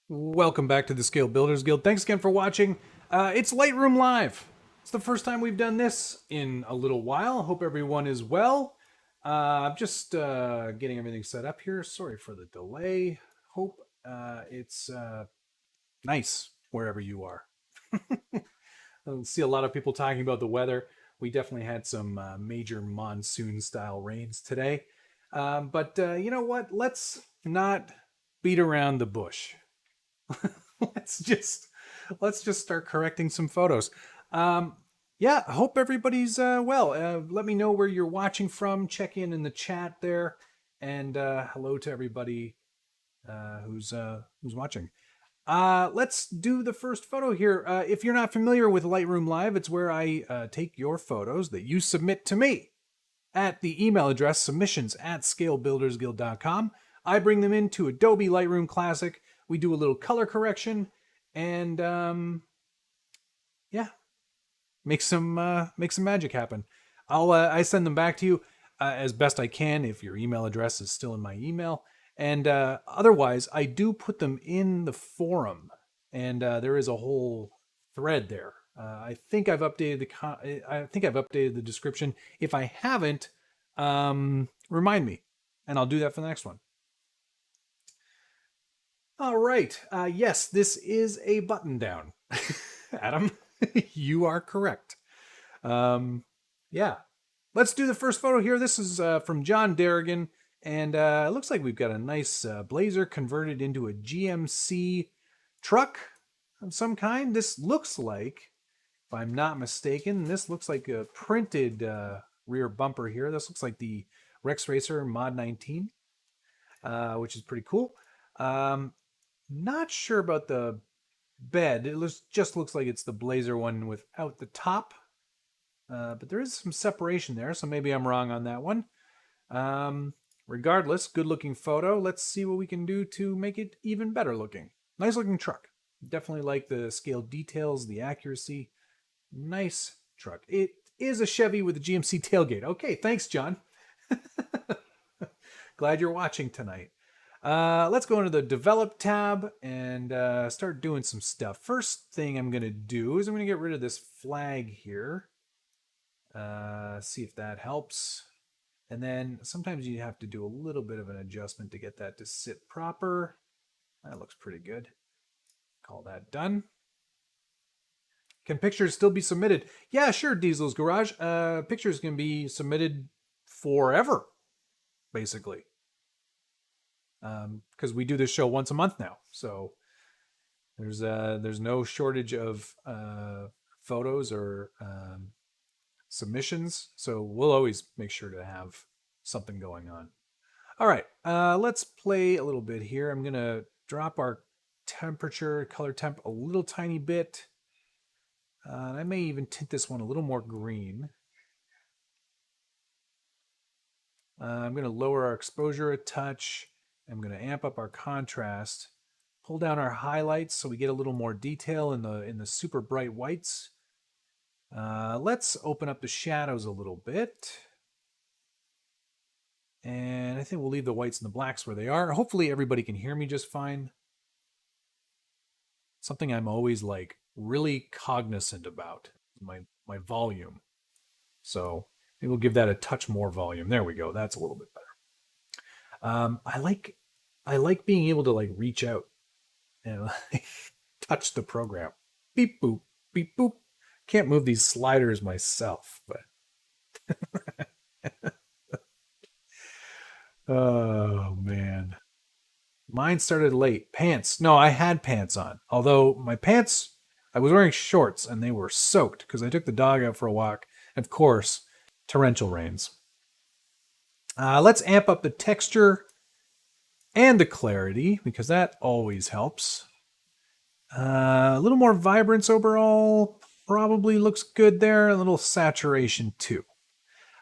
Welcome back to the Scale Builders Guild. Thanks again for watching. It's Lightroom Live. It's the first time we've done this in a little while. Hope everyone is well. I'm just getting everything set up here. Sorry for the delay. Hope it's nice wherever you are. I see a lot of people talking about the weather. We definitely had some major monsoon-style rains today. But you know what? Let's not beat around the bush. let's just let's just start correcting some photos. Yeah, I hope everybody's well. Let me know where you're watching from. Check in the chat there, and hello to everybody who's watching. Let's do the first photo here. If you're not familiar with Lightroom Live, it's where I take your photos that you submit to me at the email address submissions@scalebuildersguild.com. I bring them into Adobe Lightroom Classic. We do a little color correction, and yeah, make some magic happen. I send them back to you as best I can if your email address is still in my email, and otherwise I do put them in the forum, and there is a whole thread there. I think I've updated the description. If I haven't, remind me, and I'll do that for the next one. All right. Yes, this is a button down. Adam, you are correct. Yeah. Let's do the first photo here. This is from John Derrigan, and it looks like we've got a nice Blazer converted into a GMC truck of some kind. This looks like, if I'm not mistaken, this looks like a printed rear bumper here. This looks like the Rex Racer Mod 19, which is pretty cool. Not sure about the bed. It just looks like it's the Blazer one without the top. But there is some separation there, so maybe I'm wrong on that one. Regardless, good looking photo. Let's see what we can do to make it even better looking. Nice looking truck. Definitely like the scale details, the accuracy. Nice truck. It is a Chevy with a GMC tailgate. Okay, thanks, John. Glad you're watching tonight. Let's go into the Develop tab and start doing some stuff. First thing I'm going to do is I'm going to get rid of this flag here. See if that helps. And then sometimes you have to do a little bit of an adjustment to get that to sit proper. That looks pretty good. Call that done. Can pictures still be submitted? Yeah, sure, Diesel's Garage. Pictures can be submitted forever, basically. Because we do this show once a month now, so there's no shortage of photos or submissions, so we'll always make sure to have something going on. All right, let's play a little bit here. I'm gonna drop our temperature, color temp a little tiny bit. I may even tint this one a little more green. I'm gonna lower our exposure a touch. I'm going to amp up our contrast, pull down our highlights so we get a little more detail in the super bright whites. Let's open up the shadows a little bit. And I think we'll leave the whites and the blacks where they are. Hopefully everybody can hear me just fine. Something I'm always like really cognizant about, my volume. So maybe we'll give that a touch more volume. There we go. That's a little bit better. I like being able to like reach out and like, touch the program. Beep boop, beep boop. Can't move these sliders myself, but oh man. Mine started late. Pants. No, I had pants on. Although my pants, I was wearing shorts and they were soaked because I took the dog out for a walk. And of course, torrential rains. Let's amp up the texture and the clarity because that always helps. A little more vibrance overall probably looks good there. A little saturation too.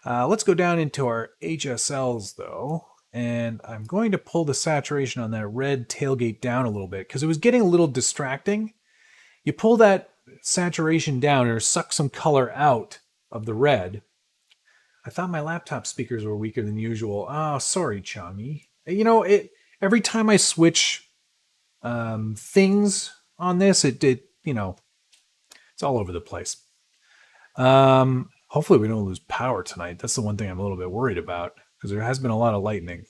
Let's go down into our HSLs though. And I'm going to pull the saturation on that red tailgate down a little bit because it was getting a little distracting. You pull that saturation down or suck some color out of the red. I thought my laptop speakers were weaker than usual. Oh, sorry, Chongy. You know, every time I switch things on this. It you know, it's all over the place. Hopefully we don't lose power tonight. That's the one thing I'm a little bit worried about because there has been a lot of lightning.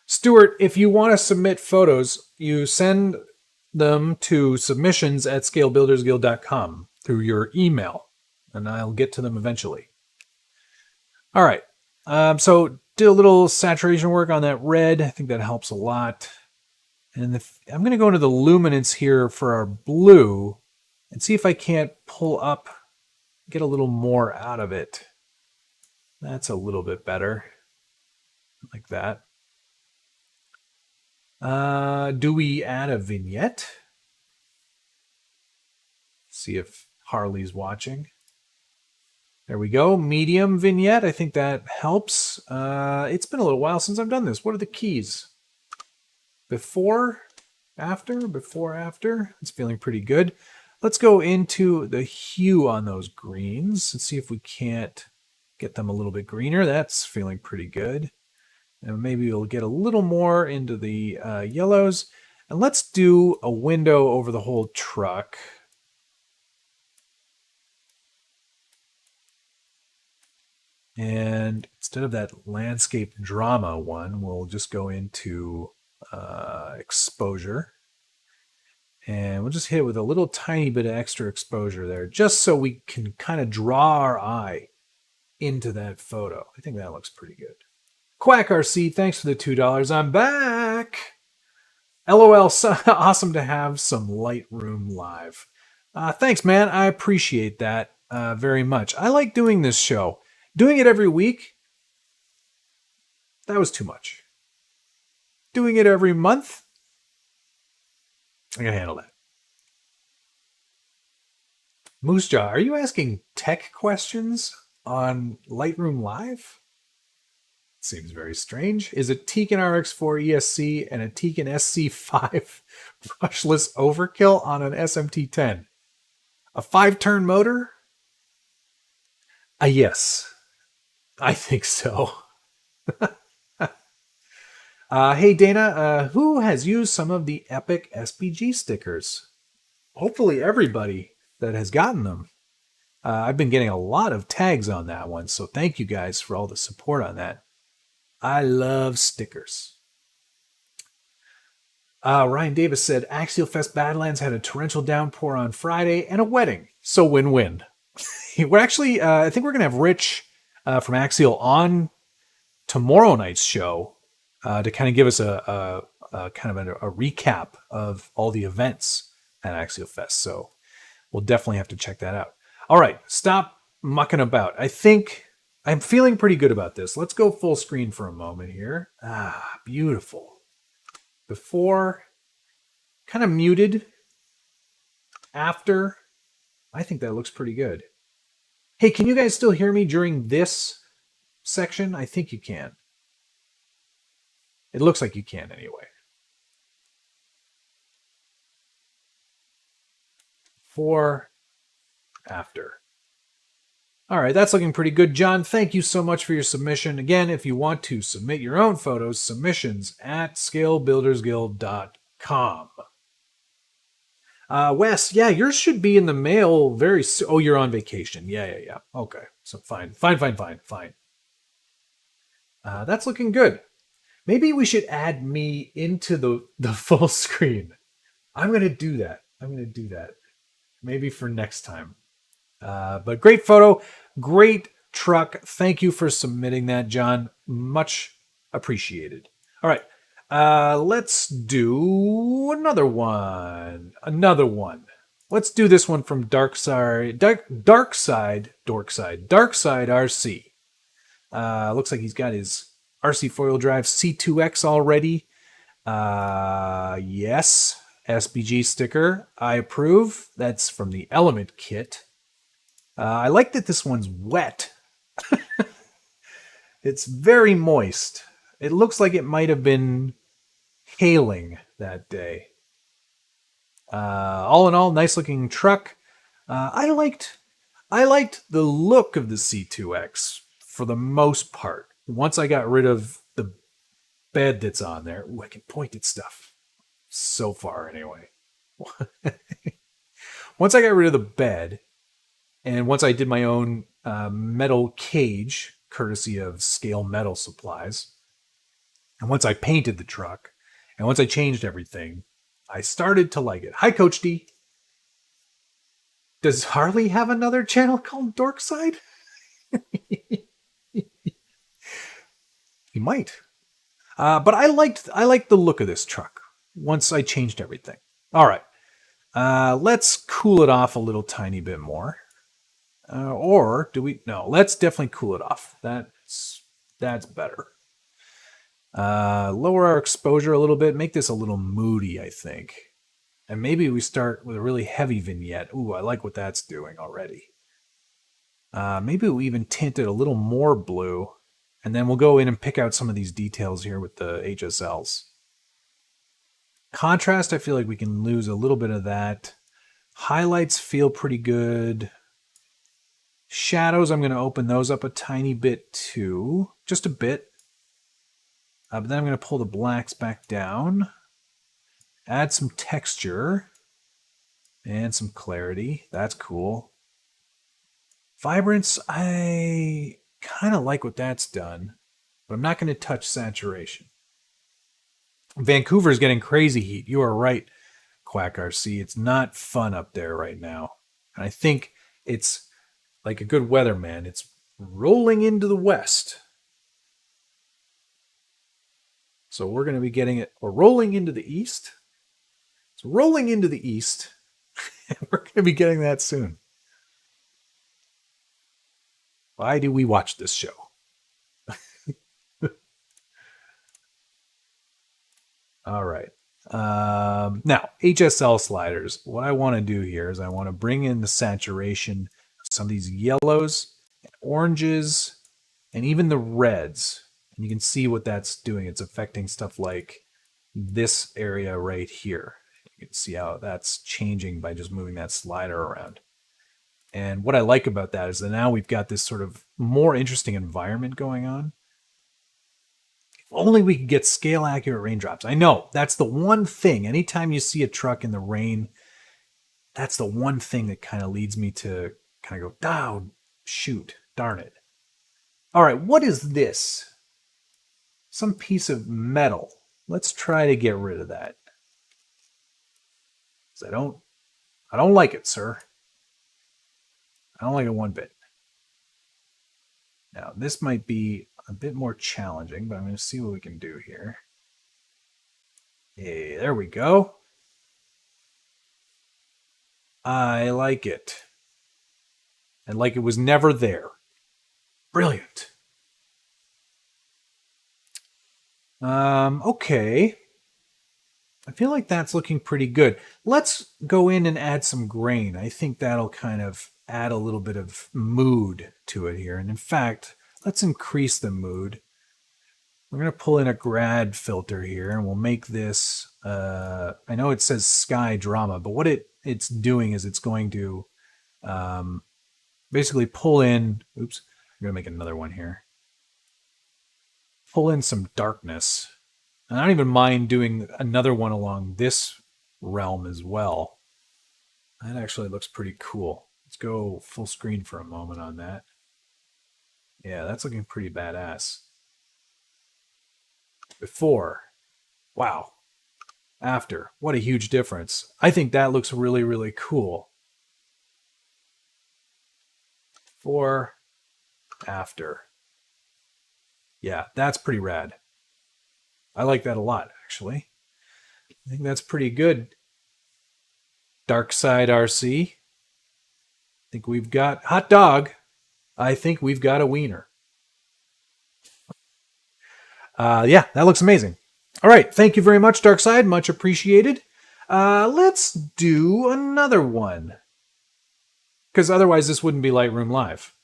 Stuart, if you want to submit photos, you send them to submissions@scalebuildersguild.com through your email, and I'll get to them eventually. All right. So did a little saturation work on that red. I think that helps a lot. And I'm going to go into the luminance here for our blue and see if I can't pull up, get a little more out of it. That's a little bit better. Like that. Do we add a vignette? See if Harley's watching. There we go. Medium vignette. I think that helps. It's been a little while since I've done this. What are the keys? Before, after, before, after. It's feeling pretty good. Let's go into the hue on those greens and see if we can't get them a little bit greener. That's feeling pretty good. And maybe we'll get a little more into the yellows. And let's do a window over the whole truck. And instead of that landscape drama one, we'll just go into exposure. And we'll just hit it with a little tiny bit of extra exposure there, just so we can kind of draw our eye into that photo. I think that looks pretty good. Quack RC, thanks for the $2. I'm back. LOL, so awesome to have some Lightroom Live. Thanks, man. I appreciate that very much. I like doing this show. Doing it every week, that was too much. Doing it every month, I can handle that. Moose Jaw, are you asking tech questions on Lightroom Live? Seems very strange. Is a Tekin RX4 ESC and a Tekin SC5 brushless overkill on an SMT10? A 5-turn motor? Yes. I think so. Hey, Dana, who has used some of the Epic SPG stickers? Hopefully everybody that has gotten them. I've been getting a lot of tags on that one, so thank you guys for all the support on that. I love stickers. Ryan Davis said, Axial Fest Badlands had a torrential downpour on Friday and a wedding, so win-win. We're actually, I think we're going to have Rich from Axial on tomorrow night's show to kind of give us a kind of a recap of all the events at Axial Fest. So we'll definitely have to check that out. All right, stop mucking about. I think I'm feeling pretty good about this. Let's go full screen for a moment here. Beautiful. Before, kind of muted. After, I think that looks pretty good. Hey, can you guys still hear me during this section? I think you can. It looks like you can anyway. Before, after. All right, that's looking pretty good. John, thank you so much for your submission. Again, if you want to submit your own photos, submissions@scalebuildersguild.com. Wes, yeah, yours should be in the mail very soon. Oh, you're on vacation. Yeah. Okay, so fine. That's looking good. Maybe we should add me into the full screen. I'm going to do that. Maybe for next time. But great photo, great truck. Thank you for submitting that, John. Much appreciated. All right, let's do another one. Let's do this one from Darkside RC. Looks like he's got his RC four-wheel drive C2X already. Yes, SBG sticker. I approve. That's from the Element kit. I like that this one's wet. It's very moist. It looks like it might have been hailing that day. All in all, nice looking truck. I liked the look of the C2X for the most part. Once I got rid of bed that's on there. Ooh, I can point at stuff so far anyway. Once I got rid of the bed, and once I did my own metal cage, courtesy of Scale Metal Supplies, and once I painted the truck, and once I changed everything, I started to like it. Hi, Coach D. Does Harley have another channel called Dorkside? He might. But I liked the look of this truck once I changed everything. All right. Let's cool it off a little tiny bit more. Or do we? No, let's definitely cool it off. That's better. Lower our exposure a little bit. Make this a little moody, I think. And maybe we start with a really heavy vignette. Ooh, I like what that's doing already. Maybe we'll even tint it a little more blue. And then we'll go in and pick out some of these details here with the HSLs. Contrast, I feel like we can lose a little bit of that. Highlights feel pretty good. Shadows, I'm going to open those up a tiny bit too. Just a bit. But then I'm going to pull the blacks back down. Add some texture. And some clarity. That's cool. Vibrance, I kind of like what that's done. But I'm not going to touch saturation. Vancouver's getting crazy heat. You are right, Quack RC. It's not fun up there right now. And I think it's like a good weatherman. It's rolling into the west. So we're going to be getting it, or rolling into the east. It's rolling into the east. We're going to be getting that soon. Why do we watch this show? All right. Now, HSL sliders. What I want to do here is I want to bring in the saturation of some of these yellows, and oranges, and even the reds. And you can see what that's doing. It's affecting stuff like this area right here. You can see how that's changing by just moving that slider around. And what I like about that is that now we've got this sort of more interesting environment going on. If only we could get scale accurate raindrops. I know that's the one thing. Anytime you see a truck in the rain, that's the one thing that kind of leads me to kind of go, oh, shoot, darn it. All right, what is this? Some piece of metal. Let's try to get rid of that. I don't like it, sir. I don't like it one bit. Now, this might be a bit more challenging, but I'm going to see what we can do here. Hey, there we go. I like it. And like it was never there. Brilliant. Okay. I feel like that's looking pretty good. Let's go in and add some grain. I think that'll kind of add a little bit of mood to it here. And in fact, let's increase the mood. We're going to pull in a grad filter here, and we'll make this, I know it says sky drama, but what it's doing is it's going to basically pull in, oops, I'm going to make another one here. Pull in some darkness. And I don't even mind doing another one along this realm as well. That actually looks pretty cool. Let's go full screen for a moment on that. Yeah, that's looking pretty badass. Before. Wow. After. What a huge difference. I think that looks really, really cool. Before. After. Yeah, that's pretty rad. I like that a lot, actually. I think that's pretty good. Dark Side RC. I think we've got hot dog. I think we've got a wiener. Yeah, that looks amazing. All right, thank you very much, Dark Side. Much appreciated. Let's do another one. Because otherwise this wouldn't be Lightroom Live.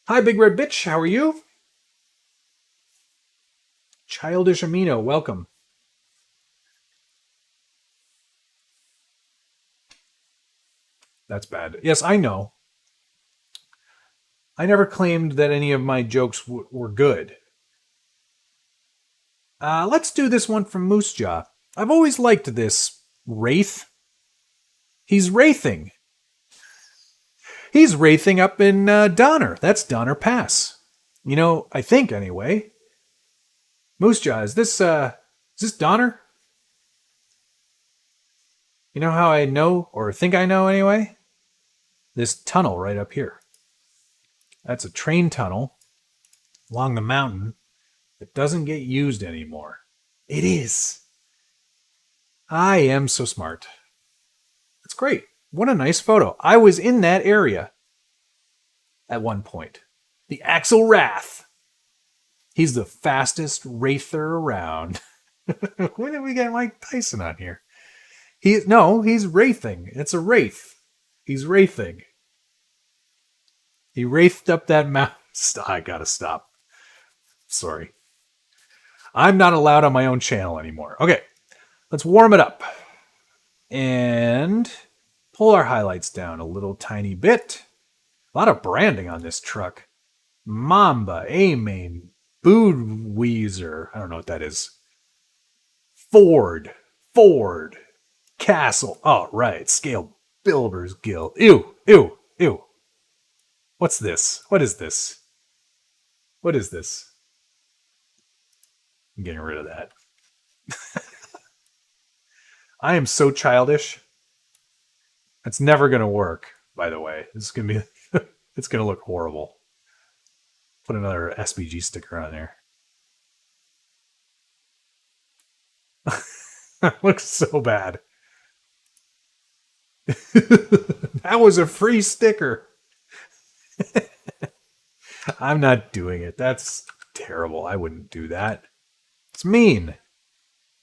Hi, Big Red Bitch. How are you? Childish Amino, welcome. That's bad. Yes, I know. I never claimed that any of my jokes were good. Let's do this one from Moose Jaw. I've always liked this wraith. He's wraithing. He's wraithing up in Donner. That's Donner Pass. You know, I think anyway. Moose Jaw, is this Donner? You know how I know, or think I know anyway? This tunnel right up here. That's a train tunnel along the mountain that doesn't get used anymore. It is. I am so smart. That's great. What a nice photo. I was in that area at one point. The Axel Wrath. He's the fastest wraither around. When did we get Mike Tyson on here? He's wraithing. It's a wraith. He's wraithing. He wraithed up that mountain. I gotta stop. Sorry. I'm not allowed on my own channel anymore. Okay, let's warm it up. And pull our highlights down a little tiny bit. A lot of branding on this truck. Mamba, A-Main, Budweiser. I don't know what that is. Ford, Castle. Oh, right. Scale Builders Guild. Ew. What's this? What is this? I'm getting rid of that. I am so childish. It's never going to work, by the way. It's going to be, it's going to look horrible. Put another SBG sticker on there. Looks so bad. That was a free sticker. I'm not doing it. That's terrible. I wouldn't do that. It's mean.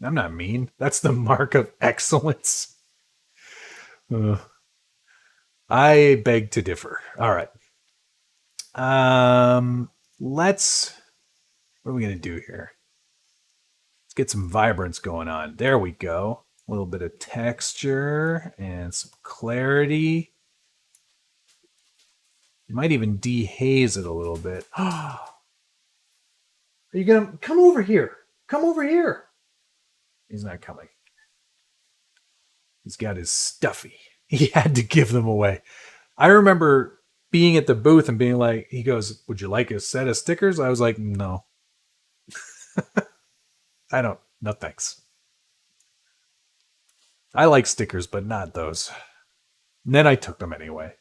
I'm not mean. That's the mark of excellence. I beg to differ. All right. What are we going to do here? Let's get some vibrance going on. There we go. A little bit of texture and some clarity. You might even dehaze it a little bit. Are you going to come over here? Come over here. He's not coming. He's got his stuffy. He had to give them away. I remember being at the booth and being like, he goes, "Would you like a set of stickers?" I was like, no. No thanks. I like stickers, but not those. And then I took them anyway.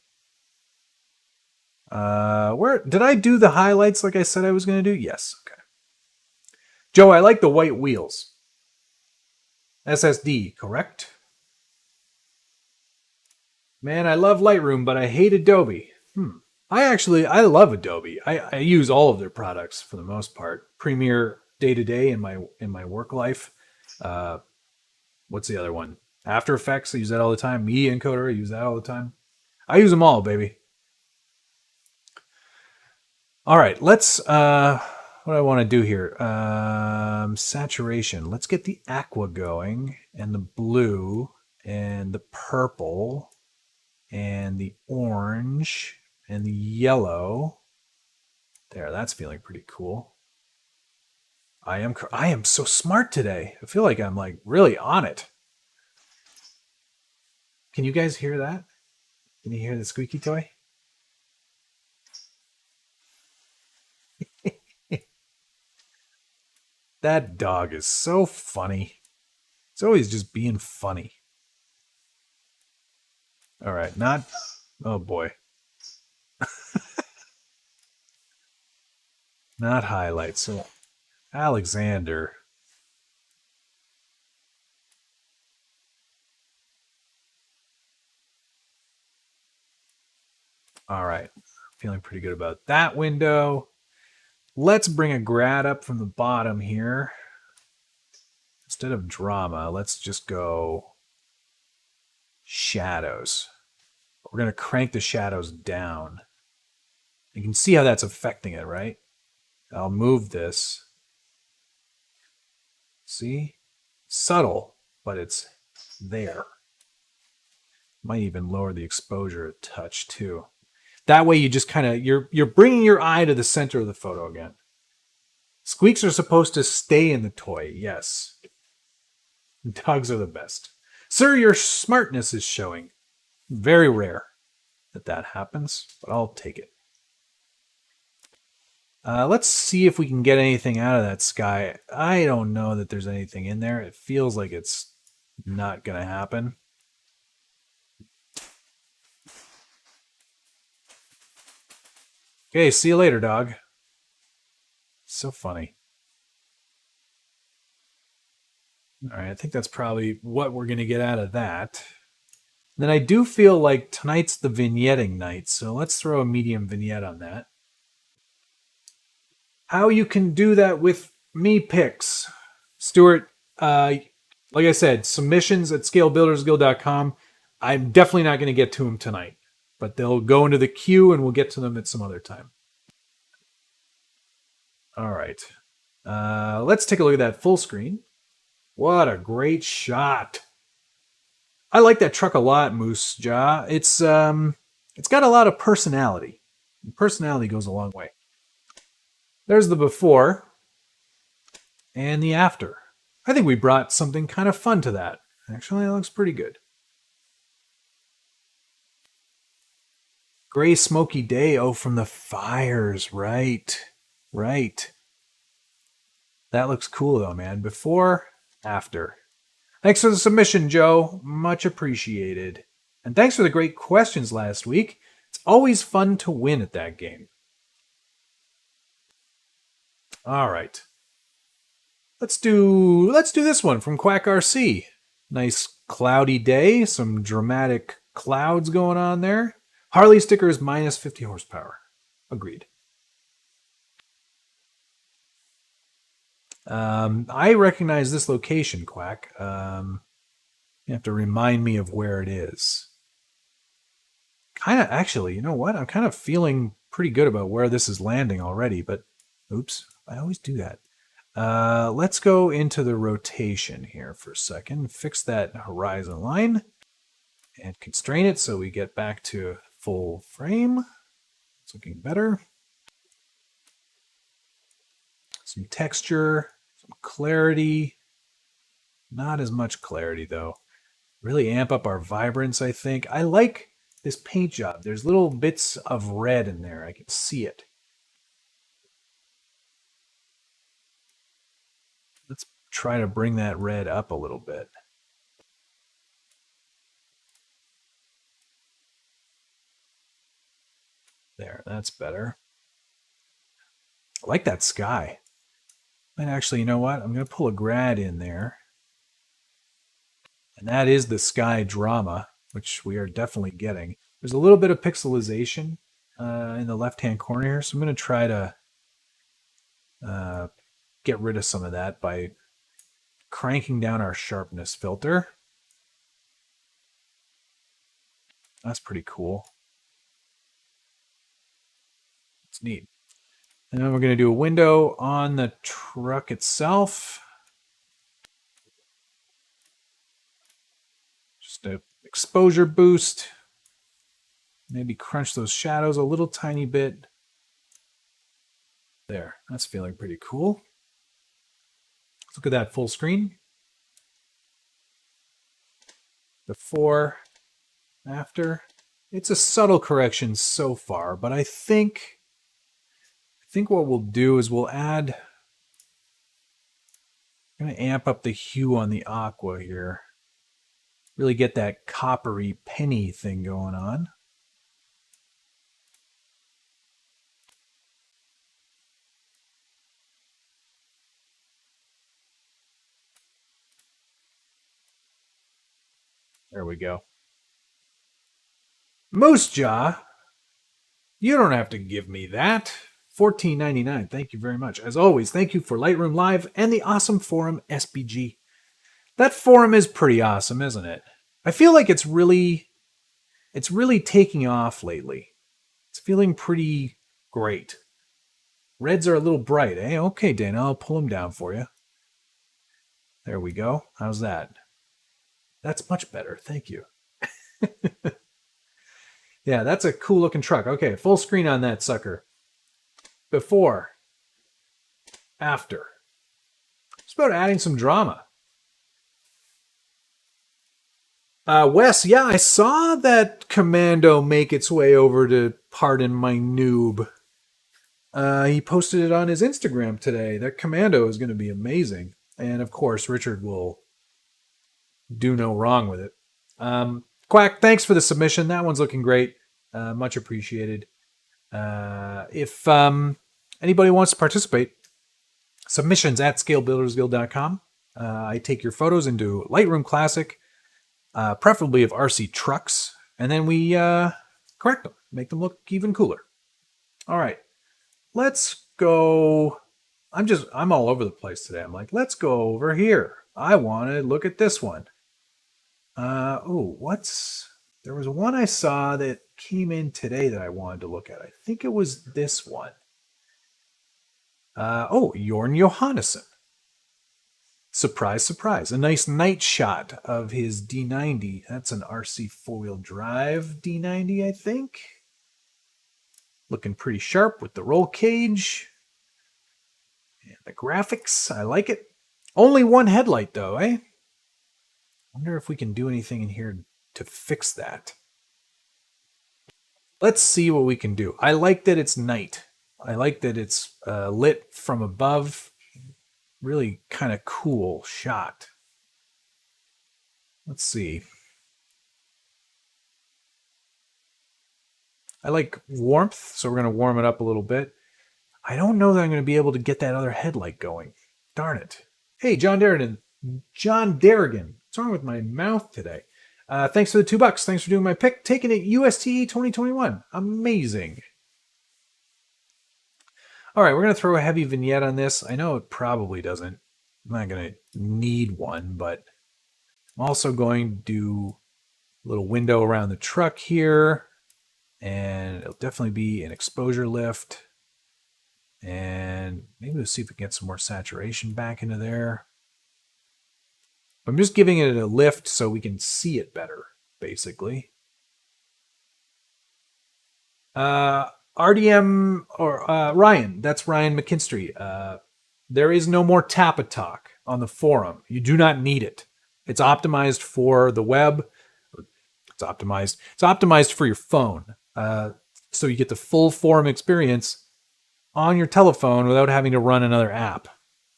Where did I do the highlights like I said I was going to do? Yes. Okay. Joe, I like the white wheels. SSD, correct? Man, I love Lightroom, but I hate Adobe. I love Adobe. I use all of their products for the most part. Premiere day to day in my work life. What's the other one? After Effects, I use that all the time. Media Encoder, I use that all the time. I use them all, baby. All right, let's what do I want to do here? Saturation. Let's get the aqua going, and the blue, and the purple, and the orange, and the yellow. There, that's feeling pretty cool. I am so smart today. I feel like I'm like really on it. Can you guys hear that? Can you hear the squeaky toy? That dog is so funny. It's always just being funny. All right, oh boy. Not highlights. So Alexander. All right, feeling pretty good about that window. Let's bring a grad up from the bottom here. Instead of drama, let's just go shadows. We're going to crank the shadows down. You can see how that's affecting it, right? I'll move this. See? Subtle, but it's there. Might even lower the exposure a touch too. That way you just kind of, you're bringing your eye to the center of the photo again. Squeaks are supposed to stay in the toy, yes. Dogs are the best. Sir, your smartness is showing. Very rare that happens, but I'll take it. Let's see if we can get anything out of that sky. I don't know that there's anything in there. It feels like it's not going to happen. Okay, see you later, dog. So funny. All right, I think that's probably what we're going to get out of that. Then I do feel like tonight's the vignetting night, so let's throw a medium vignette on that. How you can do that with me picks. Stuart, like I said, submissions at scalebuildersguild.com. I'm definitely not going to get to them tonight, but they'll go into the queue and we'll get to them at some other time. All right. Let's take a look at that full screen. What a great shot. I like that truck a lot, Moose Jaw. It's got a lot of personality. Personality goes a long way. There's the before and the after. I think we brought something kind of fun to that. Actually, it looks pretty good. Gray smoky day. Oh, from the fires. Right. Right. That looks cool though, man. Before, after. Thanks for the submission, Joe. Much appreciated. And thanks for the great questions last week. It's always fun to win at that game. All right. Let's do this one from Quack RC. Nice cloudy day, some dramatic clouds going on there. Harley stickers minus 50 horsepower. Agreed. I recognize this location, Quack. You have to remind me of where it is. Actually, you know what? I'm kind of feeling pretty good about where this is landing already, but oops, I always do that. Let's go into the rotation here for a second. Fix that horizon line and constrain it so we get back to full frame. It's looking better. Some texture, some clarity. Not as much clarity though. Really amp up our vibrance, I think. I like this paint job. There's little bits of red in there. I can see it. Let's try to bring that red up a little bit. There, that's better. I like that sky. And actually, you know what? I'm going to pull a grad in there. And that is the sky drama, which we are definitely getting. There's a little bit of pixelization in the left-hand corner here, so I'm going to try to get rid of some of that by cranking down our sharpness filter. That's pretty cool. It's neat. And then we're going to do a window on the truck itself. Just an exposure boost. Maybe crunch those shadows a little tiny bit. There, that's feeling pretty cool. Let's look at that full screen. Before, after. It's a subtle correction so far, but I think what we'll do is we'll add, I'm going to amp up the hue on the aqua here. Really get that coppery penny thing going on. There we go. Moose Jaw, you don't have to give me that. $14.99. Thank you very much. As always, thank you for Lightroom Live and the awesome forum SBG. That forum is pretty awesome, isn't it? I feel like it's really taking off lately. It's feeling pretty great. Reds are a little bright, eh? Okay, Dana, I'll pull them down for you. There we go. How's that? That's much better. Thank you. Yeah, that's a cool looking truck. Okay, full screen on that sucker. Before, after. It's about adding some drama. Wes, yeah, I saw that commando make its way over to Pardon My Noob. He posted it on his Instagram today. That commando is going to be amazing. And of course, Richard will do no wrong with it. Quack, thanks for the submission. That one's looking great. Much appreciated. If anybody wants to participate, submissions at scalebuildersguild.com. I take your photos into Lightroom Classic, preferably of RC trucks, and then we correct them, make them look even cooler. All right, let's go. I'm all over the place today. I'm like, let's go over here. I want to look at this one. There was one I saw that came in today that I wanted to look at. I think it was this one. Jorn Johannesson. Surprise, surprise. A nice night shot of his D90. That's an RC four-wheel drive D90, I think. Looking pretty sharp with the roll cage. And the graphics, I like it. Only one headlight, though, eh? Wonder if we can do anything in here to fix that. Let's see what we can do. I like that it's night. I like that it's lit from above. Really kind of cool shot. Let's see. I like warmth, so we're going to warm it up a little bit. I don't know that I'm going to be able to get that other headlight going. Darn it. Hey, John Darrigan. What's wrong with my mouth today? Thanks for the $2. Thanks for doing my pick. Taking it UST 2021. Amazing. All right, we're going to throw a heavy vignette on this. I know it probably doesn't. I'm not going to need one, but I'm also going to do a little window around the truck here. And it'll definitely be an exposure lift. And maybe we'll see if we can get some more saturation back into there. I'm just giving it a lift so we can see it better, basically. RDM or Ryan, that's Ryan McKinstry. There is no more Tapatalk on the forum. You do not need it. It's optimized for the web. It's optimized for your phone. So you get the full forum experience on your telephone without having to run another app,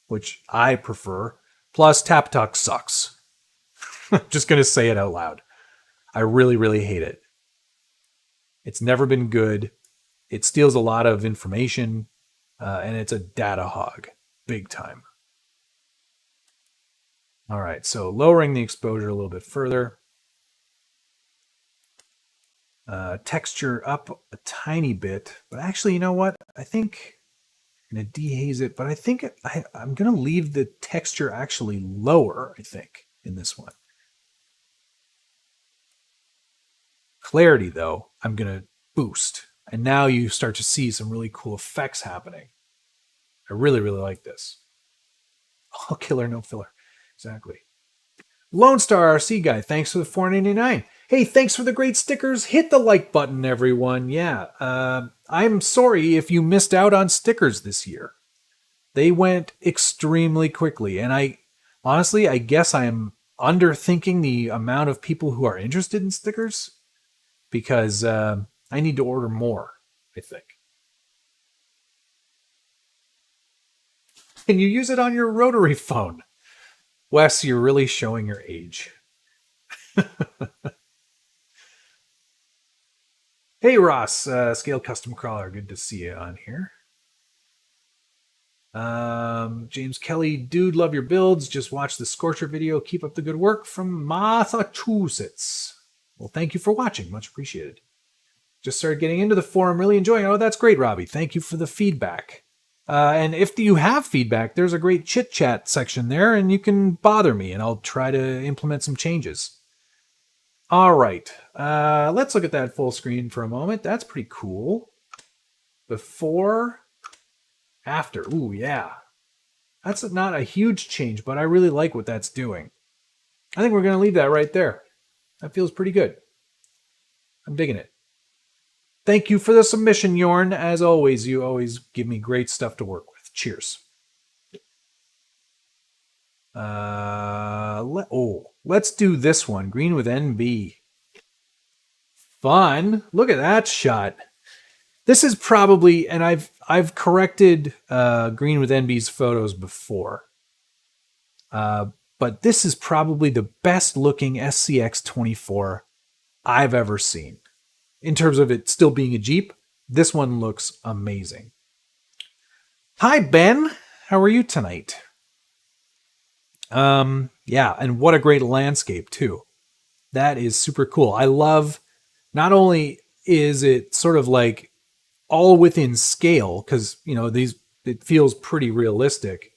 which I prefer. Plus, Tapatalk sucks. I'm just going to say it out loud. I really, really hate it. It's never been good. It steals a lot of information, and it's a data hog, big time. All right, so lowering the exposure a little bit further. Texture up a tiny bit, but actually, you know what? I think I'm going to dehaze it, but I think I'm going to leave the texture actually lower, I think, in this one. Clarity, though, I'm going to boost. And now you start to see some really cool effects happening. I really, really like this. All killer, no filler. Exactly. Lone Star RC Guy, thanks for the $4.99. Hey, thanks for the great stickers. Hit the like button, everyone. Yeah, I'm sorry if you missed out on stickers this year. They went extremely quickly. And I guess I am underthinking the amount of people who are interested in stickers. Because I need to order more, I think. Can you use it on your rotary phone? Wes, you're really showing your age. Hey, Ross, Scale Custom Crawler. Good to see you on here. James Kelly, dude, love your builds. Just watch the Scorcher video. Keep up the good work from Massachusetts. Well, thank you for watching. Much appreciated. Just started getting into the forum, really enjoying it. Oh, that's great, Robbie. Thank you for the feedback. And if you have feedback, there's a great chit-chat section there, and you can bother me, and I'll try to implement some changes. All right. Let's look at that full screen for a moment. That's pretty cool. Before, after. Ooh, yeah. That's not a huge change, but I really like what that's doing. I think we're going to leave that right there. That feels pretty good. I'm digging it. Thank you for the submission, Jorn. As always, you always give me great stuff to work with. Cheers. Let's do this one. Green with NB. Fun. Look at that shot. This is probably, and I've corrected Green with NB's photos before. But this is probably the best looking SCX-24 I've ever seen. In terms of it still being a Jeep, this one looks amazing. Hi, Ben. How are you tonight? Yeah, and what a great landscape, too. That is super cool. I love, not only is it sort of like all within scale, because, you know, it feels pretty realistic.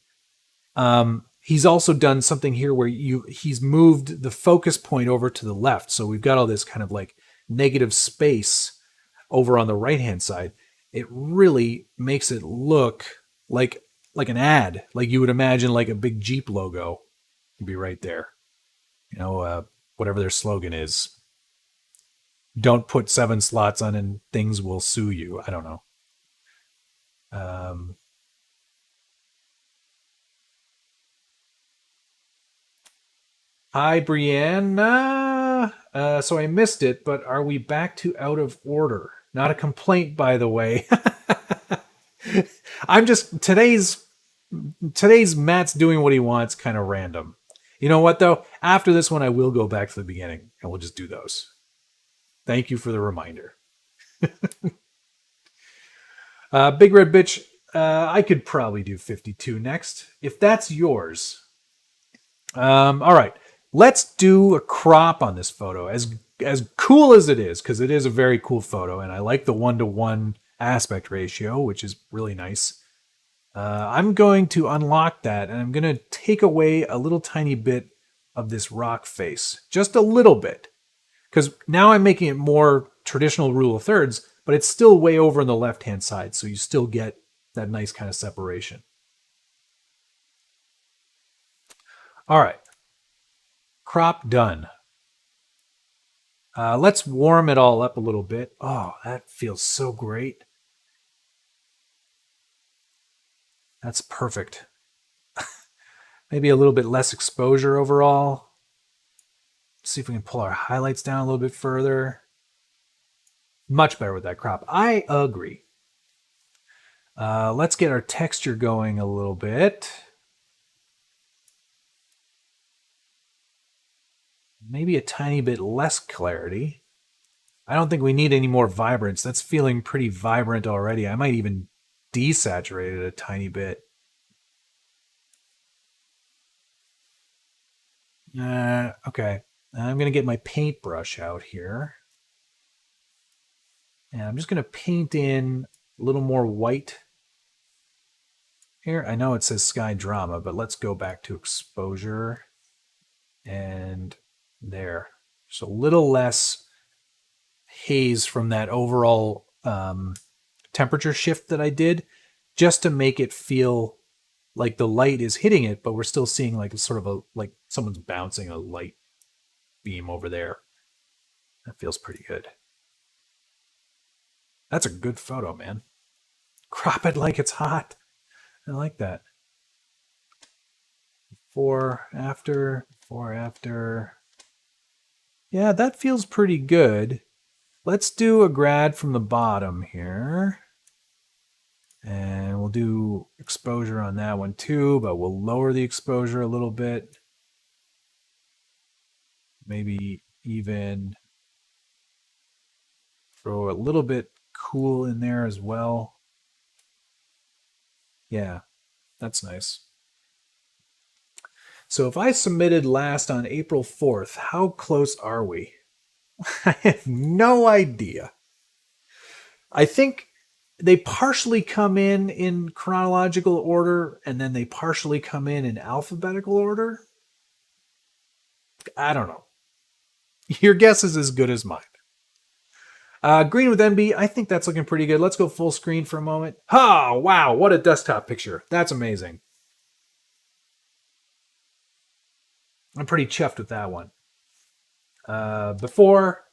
He's also done something here where he's moved the focus point over to the left. So we've got all this kind of like negative space over on the right-hand side. It really makes it look like an ad, like you would imagine like a big Jeep logo would be right there. You know, whatever their slogan is. Don't put 7 slots on and things will sue you. I don't know. Hi, Brianna. So I missed it, but are we back to out of order? Not a complaint, by the way. I'm just, today's Matt's doing what he wants, kind of random. You know what, though? After this one, I will go back to the beginning, and we'll just do those. Thank you for the reminder. Big Red Bitch, I could probably do 52 next, if that's yours. All right. Let's do a crop on this photo. As cool as it is, because it is a very cool photo, and I like the 1:1 aspect ratio, which is really nice. I'm going to unlock that, and I'm going to take away a little tiny bit of this rock face. Just a little bit. Because now I'm making it more traditional rule of thirds, but it's still way over on the left-hand side, so you still get that nice kind of separation. All right. Crop done. Let's warm it all up a little bit. Oh, that feels so great. That's perfect. Maybe a little bit less exposure overall. Let's see if we can pull our highlights down a little bit further. Much better with that crop. I agree. Let's get our texture going a little bit. Maybe a tiny bit less clarity. I don't think we need any more vibrance. That's feeling pretty vibrant already. I might even desaturate it a tiny bit. Okay. I'm going to get my paintbrush out here. And I'm just going to paint in a little more white here. I know it says Sky Drama, but let's go back to exposure. And there. So a little less haze from that overall temperature shift that I did, just to make it feel like the light is hitting it, but we're still seeing like sort of like someone's bouncing a light beam over there. That feels pretty good. That's a good photo, man. Crop it like it's hot. I like that. Before, after. Yeah, that feels pretty good. Let's do a grad from the bottom here. And we'll do exposure on that one too, but we'll lower the exposure a little bit. Maybe even throw a little bit cool in there as well. Yeah, that's nice. So if I submitted last on April 4th, how close are we? I have no idea. I think they partially come in chronological order, and then they partially come in alphabetical order. I don't know. Your guess is as good as mine. Green with NB, I think that's looking pretty good. Let's go full screen for a moment. Oh, wow, what a desktop picture. That's amazing. I'm pretty chuffed with that one. Before,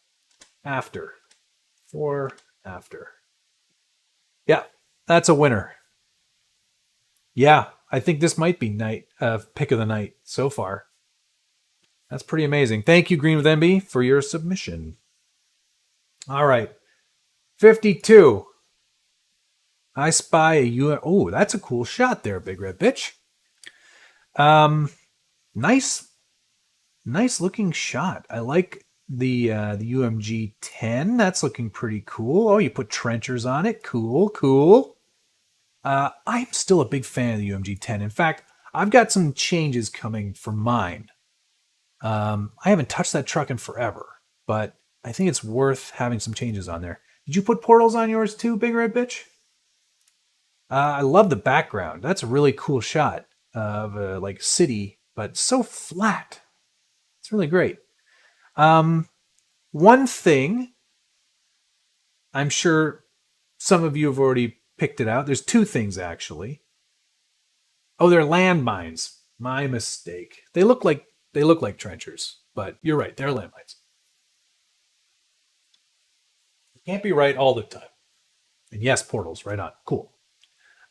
after. Before, after. Yeah, that's a winner. Yeah, I think this might be pick of the night so far. That's pretty amazing. Thank you, Green with MB, for your submission. All right. 52. I spy a UM. Oh, that's a cool shot there, Big Red Bitch. Nice looking shot. I like the UMG 10. That's looking pretty cool. Oh, you put trenchers on it. Cool. I'm still a big fan of the UMG 10. In fact, I've got some changes coming for mine. I haven't touched that truck in forever, but I think it's worth having some changes on there. Did you put portals on yours too, Big Red Bitch? I love the background. That's a really cool shot of a like city, but so flat. It's really great. One thing, I'm sure some of you have already picked it out. There's two things actually. Oh, they're landmines. My mistake. They look like trenchers, but you're right. They're landmines. You can't be right all the time. And yes, portals. Right on. Cool.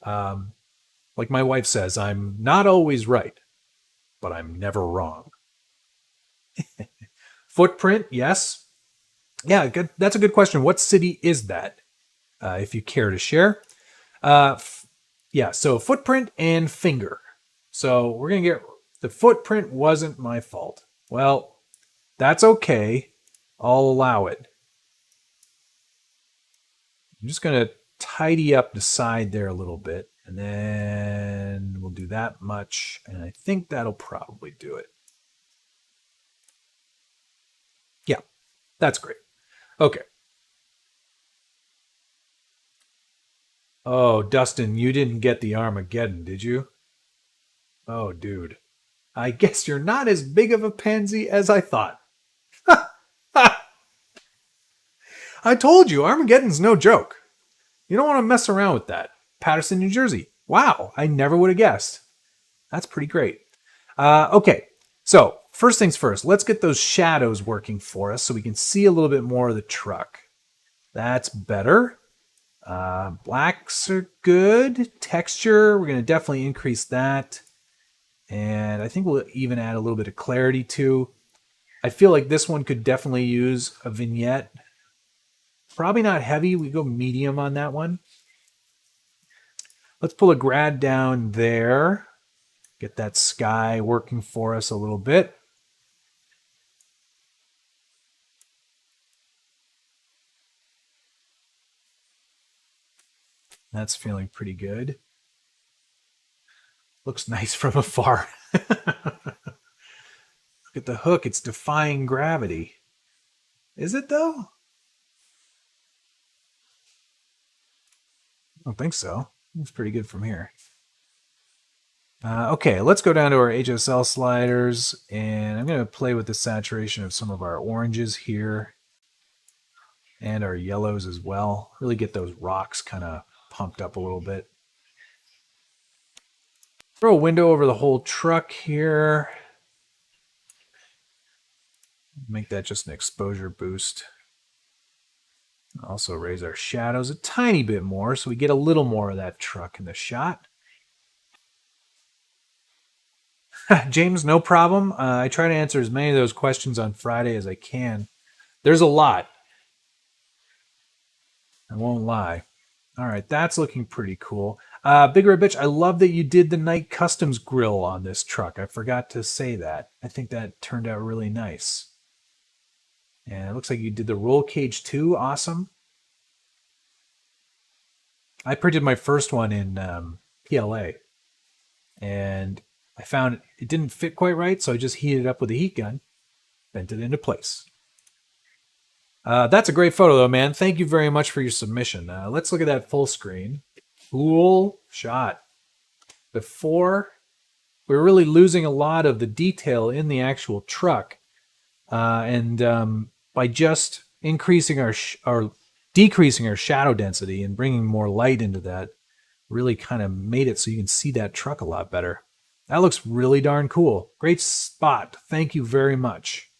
Like my wife says, I'm not always right, but I'm never wrong. Footprint, yes. Yeah, good. That's a good question. What city is that? If you care to share. Yeah, so footprint and finger. So we're going to get... The footprint wasn't my fault. Well, that's okay. I'll allow it. I'm just going to tidy up the side there a little bit. And then we'll do that much. And I think that'll probably do it. Yeah, that's great. Okay. Oh, Dustin, you didn't get the Armageddon, did you? Oh, dude. I guess you're not as big of a pansy as I thought. I told you, Armageddon's no joke. You don't want to mess around with that. Paterson, New Jersey. Wow, I never would have guessed. That's pretty great. Okay, so first things first, let's get those shadows working for us so we can see a little bit more of the truck. That's better. Blacks are good. Texture, we're going to definitely increase that. And I think we'll even add a little bit of clarity too. I feel like this one could definitely use a vignette. Probably not heavy. We go medium on that one. Let's pull a grad down there. Get that sky working for us a little bit. That's feeling pretty good. Looks nice from afar. Look at the hook. It's defying gravity. Is it though? I don't think so. It's pretty good from here. Okay, let's go down to our HSL sliders, and I'm going to play with the saturation of some of our oranges here and our yellows as well. Really get those rocks kind of pumped up a little bit. Throw a window over the whole truck here. Make that just an exposure boost. Also raise our shadows a tiny bit more so we get a little more of that truck in the shot. James, no problem. I try to answer as many of those questions on Friday as I can. There's a lot. I won't lie. All right, that's looking pretty cool. Big Red Bitch, I love that you did the Night Customs grill on this truck. I forgot to say that. I think that turned out really nice. And it looks like you did the roll cage too. Awesome. I printed my first one in PLA. And I found it didn't fit quite right, so I just heated it up with a heat gun, bent it into place. That's a great photo, though, man. Thank you very much for your submission. Let's look at that full screen. Cool shot. Before, we were really losing a lot of the detail in the actual truck. And by just increasing decreasing our shadow density and bringing more light into that, really kind of made it so you can see that truck a lot better. That looks really darn cool. Great spot. Thank you very much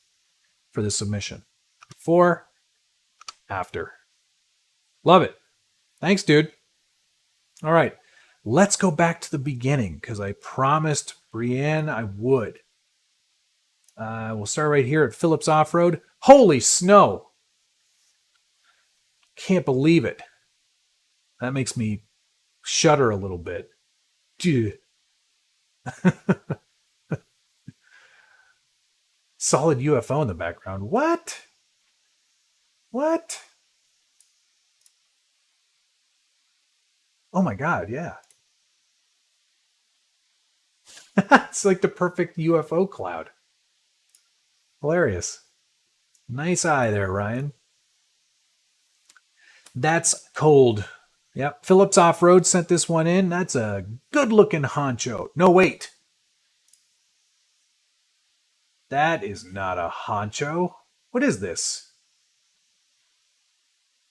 for the submission. Before, after. Love it. Thanks, dude. All right. let's go back to the beginning because I promised Brienne I would. We'll start right here at Phillips Off-Road. Holy snow! Can't believe it. That makes me shudder a little bit. Solid UFO in the background. What? What? Oh my God, yeah. It's like the perfect UFO cloud. Hilarious. Nice eye there, Ryan. That's cold. Yep, Phillips Off-Road sent this one in. That's a good-looking honcho. No, wait. That is not a honcho. What is this?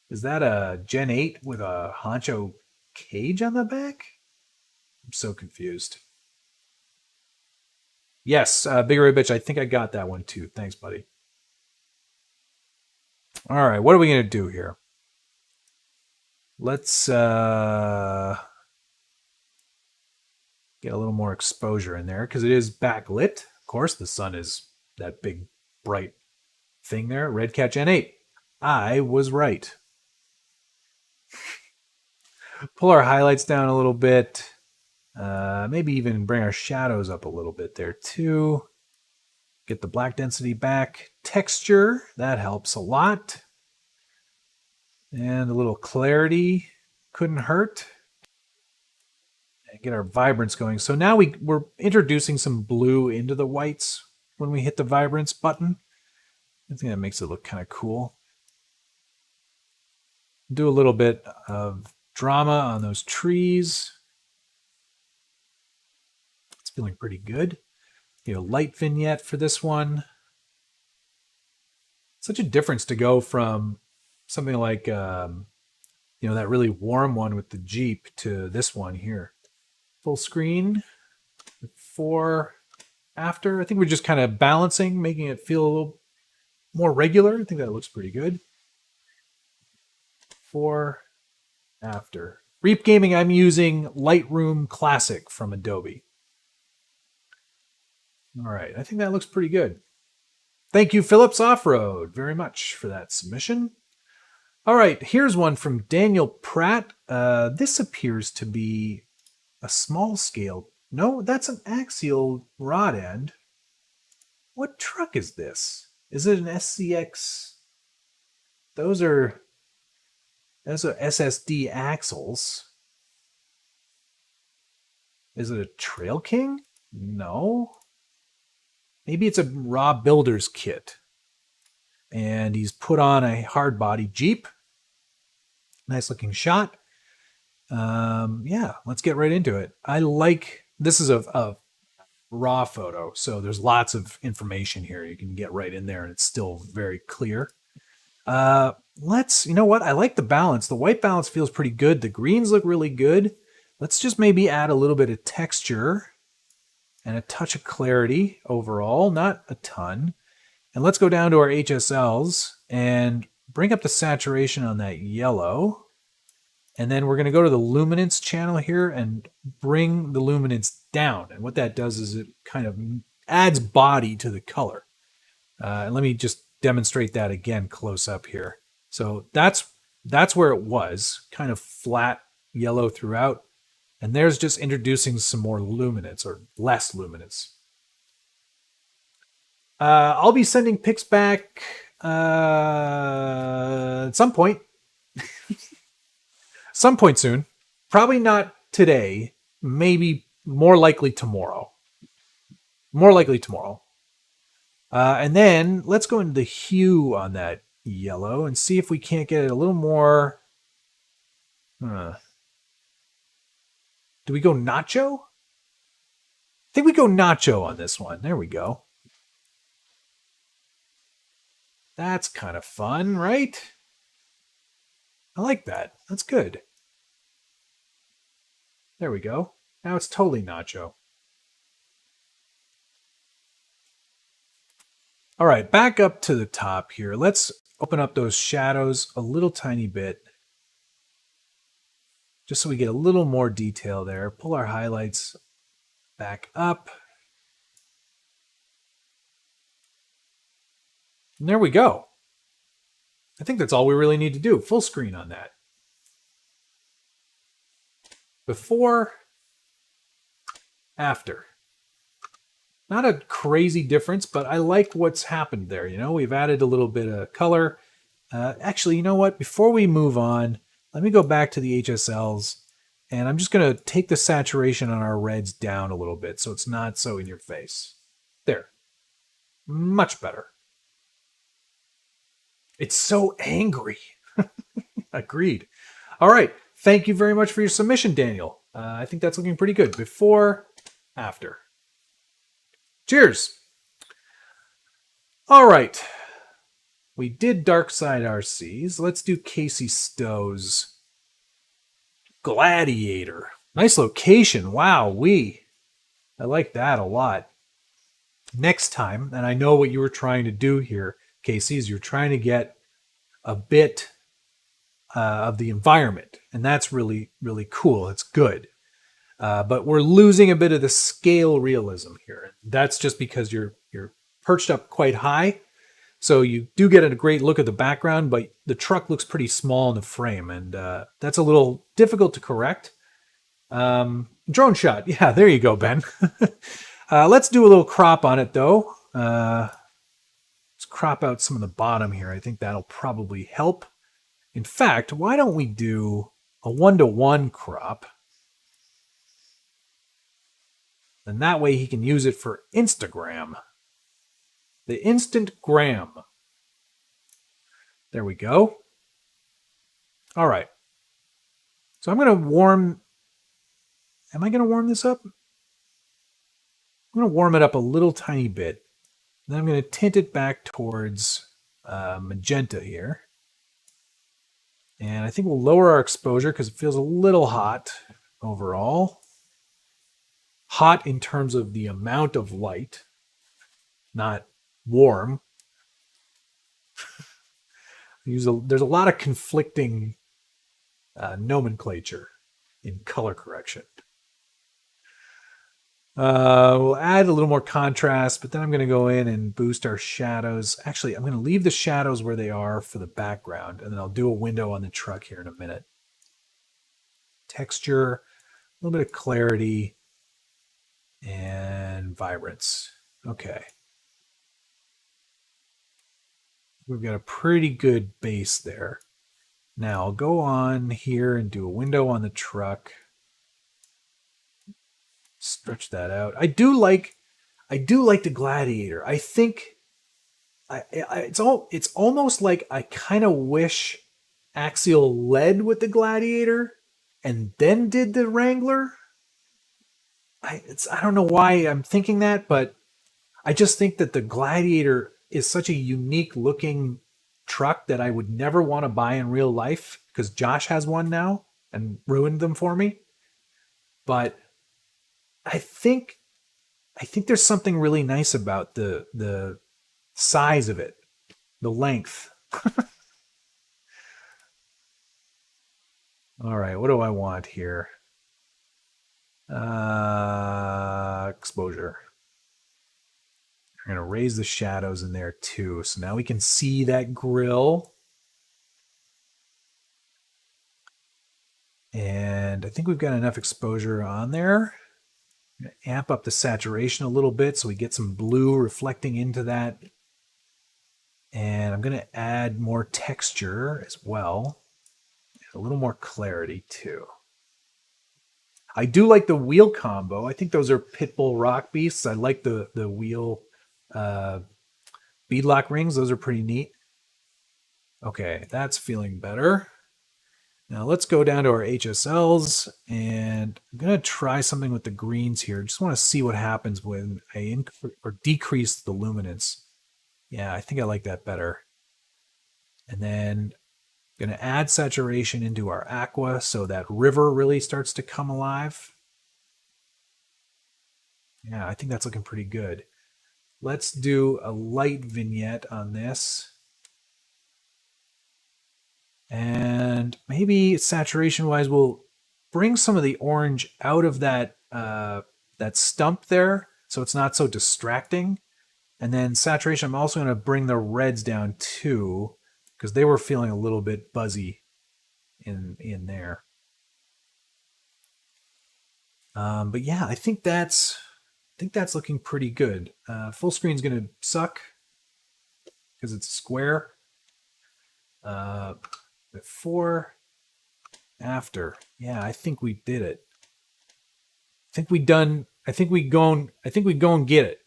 Is that a Gen 8 with a honcho cage on the back? I'm so confused. Yes, Bigger Bitch, I think I got that one too. Thanks, buddy. All right, what are we going to do here? Let's get a little more exposure in there because it is backlit. Of course, the sun is that big, bright thing there. Redcat Gen 8. I was right. Pull our highlights down a little bit. Maybe even bring our shadows up a little bit there too. Get the black density back. Texture, that helps a lot. And a little clarity couldn't hurt. And get our vibrance going. So now we're introducing some blue into the whites when we hit the vibrance button. I think that makes it look kind of cool. Do a little bit of drama on those trees. It's feeling pretty good. Light vignette for this one. Such a difference to go from something like, that really warm one with the Jeep to this one here. Full screen, before, after. I think we're just kind of balancing, making it feel a little more regular. I think that looks pretty good. Before, after. Reap Gaming, I'm using Lightroom Classic from Adobe. All right, I think that looks pretty good. Thank you, Phillips Off-Road, very much for that submission. All right, here's one from Daniel Pratt. This appears to be a small scale. No, that's an axial rod end. What truck is this? Is it an SCX? Those are SSD axles. Is it a Trail King? No. Maybe it's a raw builder's kit. And he's put on a hard body Jeep. Nice looking shot. Yeah, let's get right into it. This is a raw photo, so there's lots of information here. You can get right in there and it's still very clear. You know what? I like the balance. The white balance feels pretty good. The greens look really good. Let's just maybe add a little bit of texture and a touch of clarity overall, not a ton. And let's go down to our HSLs and bring up the saturation on that yellow. And then we're going to go to the luminance channel here and bring the luminance down. And what that does is it kind of adds body to the color. And let me just demonstrate that again close up here. So that's where it was, kind of flat yellow throughout. And there's just introducing some more luminance or less luminance. I'll be sending pics back at some point. Some point soon. Probably not today. Maybe more likely tomorrow. More likely tomorrow. And then let's go into the hue on that yellow and see if we can't get it a little more. Do we go nacho? I think we go nacho on this one. There we go. That's kind of fun, right? I like that. That's good. There we go. Now it's totally nacho. All right, back up to the top here. Let's open up those shadows a little tiny bit. just so we get a little more detail there. Pull our highlights back up. And there we go. I think that's all we really need to do. Full screen on that. Before, after. Not a crazy difference, but I like what's happened there. You know, we've added a little bit of color. Actually, you know what? Before we move on, let me go back to the HSLs, and I'm just going to take the saturation on our reds down a little bit so it's not so in your face. There. Much better. It's so angry. Agreed. All right. Thank you very much for your submission, Daniel. I think that's looking pretty good. Before, after. Cheers. All right. We did Dark Side RCs. Let's do Casey Stowe's Gladiator. Nice location. Wow, I like that a lot. Next time, and I know what you were trying to do here, Casey, is you're trying to get a bit of the environment, and that's really, really cool. It's good. But we're losing a bit of the scale realism here. That's just because you're perched up quite high. So you do get a great look at the background, but the truck looks pretty small in the frame, and that's a little difficult to correct. Drone shot. Yeah, there you go, Ben. Let's do a little crop on it, though. Let's crop out some of the bottom here. I think that'll probably help. In fact, why don't we do a 1-to-1 crop? And that way he can use it for Instagram. The instant gram. There we go. All right. So I'm going to warm... Am I going to warm this up? I'm going to warm it up a little tiny bit. Then I'm going to tint it back towards magenta here. And I think we'll lower our exposure because it feels a little hot overall. Hot in terms of the amount of light, not warm. There's a lot of conflicting nomenclature in color correction. We'll add a little more contrast, but then I'm going to go in and boost our shadows. Actually, I'm going to leave the shadows where they are for the background, and then I'll do a window on the truck here in a minute. Texture, a little bit of clarity, and vibrance. Okay. We've got a pretty good base there. Now I'll go on here and do a window on the truck. Stretch that out. I do like the Gladiator. I think it's almost like I kind of wish Axial led with the Gladiator and then did the Wrangler. I don't know why I'm thinking that, but I just think that the Gladiator is such a unique looking truck that I would never want to buy in real life because Josh has one now and ruined them for me. But I think there's something really nice about the size of it, the length. All right, what do I want here? Exposure. We're going to raise the shadows in there too. So now we can see that grill. And I think we've got enough exposure on there. I'm going to amp up the saturation a little bit so we get some blue reflecting into that. And I'm going to add more texture as well. And a little more clarity too. I do like the wheel combo. I think those are Pitbull Rock Beasts. I like the wheel beadlock rings. Those are pretty neat. Okay, that's feeling better. Now let's go down to our HSLs, and I'm going to try something with the greens here. Just want to see what happens when I decrease the luminance. Yeah, I think I like that better. And then I'm going to add saturation into our aqua so that river really starts to come alive. Yeah, I think that's looking pretty good. Let's do a light vignette on this. And maybe saturation-wise, we'll bring some of the orange out of that that stump there, so it's not so distracting. And then saturation, I'm also going to bring the reds down too, because they were feeling a little bit buzzy in there. But yeah, I think that's looking pretty good. Full screen's going to suck because it's a square. Before, after, yeah, I think we did it. I think we go and get it.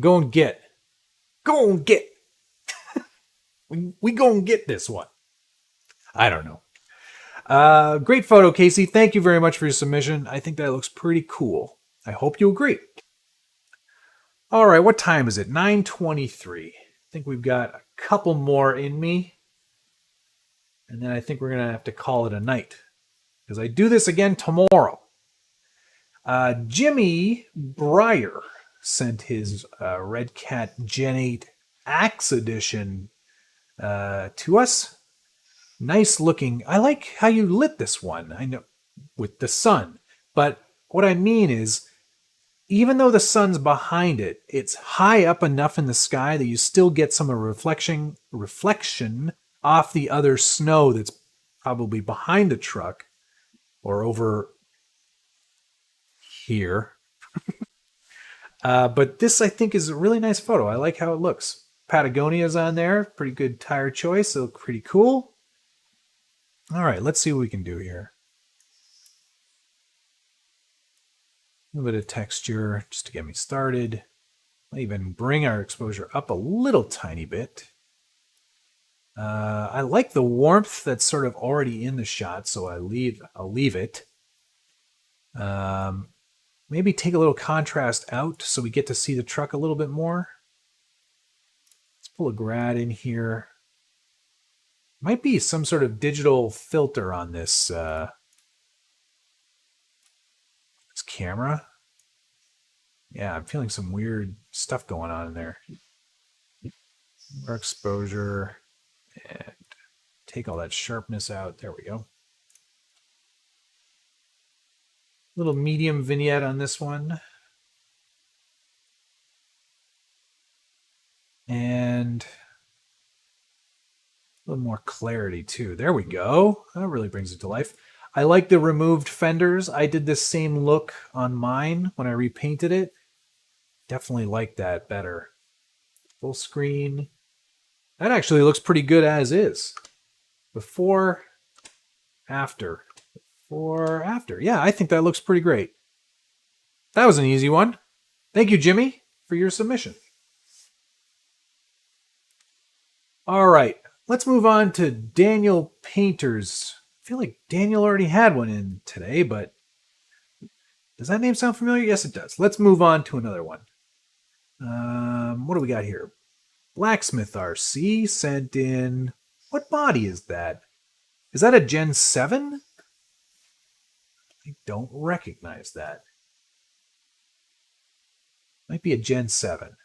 Go and get. we go and get this one. I don't know. Great photo, Casey. Thank you very much for your submission. I think that looks pretty cool. I hope you agree. All right, what time is it? 9:23. I think we've got a couple more in me. And then I think we're going to have to call it a night, because I do this again tomorrow. Jimmy Breyer sent his redcat Gen 8 Axe Edition to us. Nice looking. I like how you lit this one. I know with the sun, but what I mean is, even though the sun's behind it, it's high up enough in the sky that you still get some reflection off the other snow that's probably behind the truck or over here. But this, I think, is a really nice photo. I like how it looks. Patagonia's on there. Pretty good tire choice. They look pretty cool. All right, let's see what we can do here. A little bit of texture just to get me started. I'll even bring our exposure up a little tiny bit. I like the warmth that's sort of already in the shot, so I'll leave it. Maybe take a little contrast out so we get to see the truck a little bit more. Let's pull a grad in here. Might be some sort of digital filter on this this camera. Yeah, I'm feeling some weird stuff going on in there. More exposure and take all that sharpness out. There we go. Little medium vignette on this one. And a little more clarity too. There we go. That really brings it to life. I like the removed fenders. I did this same look on mine when I repainted it. Definitely like that better. Full screen. That actually looks pretty good as is. Before, after. Before, after. Yeah, I think that looks pretty great. That was an easy one. Thank you, Jimmy, for your submission. All right, let's move on to Daniel Painters. I feel like Daniel already had one in today, but does that name sound familiar? Yes, it does. Let's move on to another one. What do we got here? Blacksmith RC sent in... What body is that? Is that a Gen 7? I don't recognize that. Might be a Gen 7.